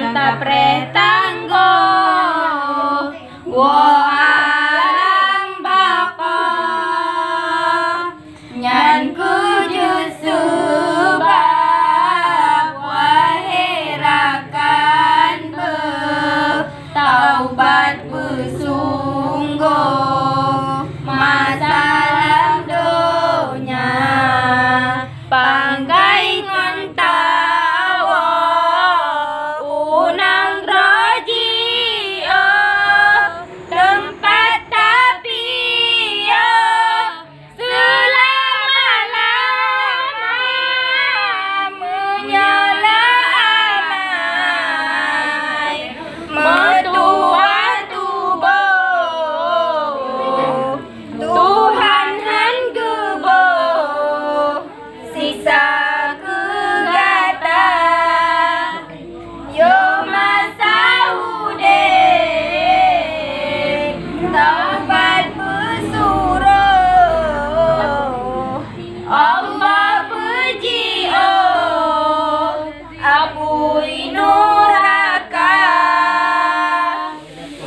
sedang tak pretanggo wo alam baka nyan kuju subab waherakan be taubat bersungguh masalah donya pangkai ngontawa unang rojio tempat tapi yo selama-lama menyala amai metua tubuh Tuhan han gebo sisa kegata yo masa ude taubat bersuruh Allah puji apui nuraka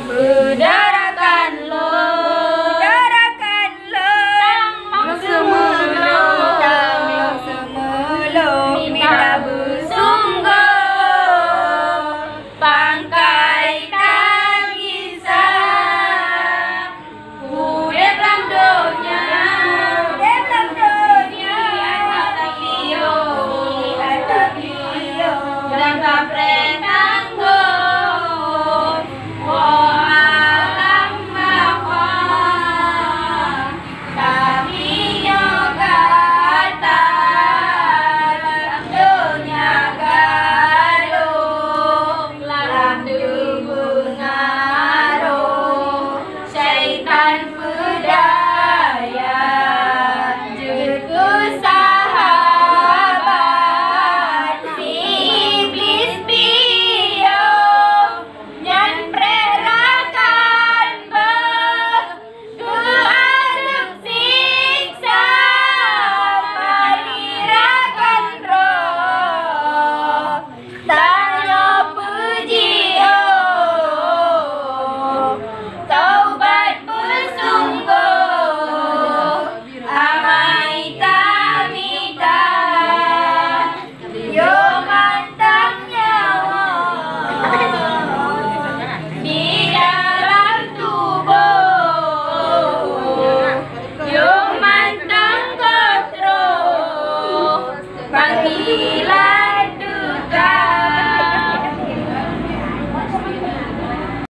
bedarakan lo minta bersungguh pangkai tak bisa udep dalam donya dan tak pretanggo wo alam baka tapi yo kata dunia galuh lam ngaruh syaitan pedaya juku sahabat si iblis piyo nyan prerakan be keaduk siksa palirakan roh tanyo puji taubat bersungguh amai tamita yo mantap nyawa di dalam tubuh yo mantap kotro panggilan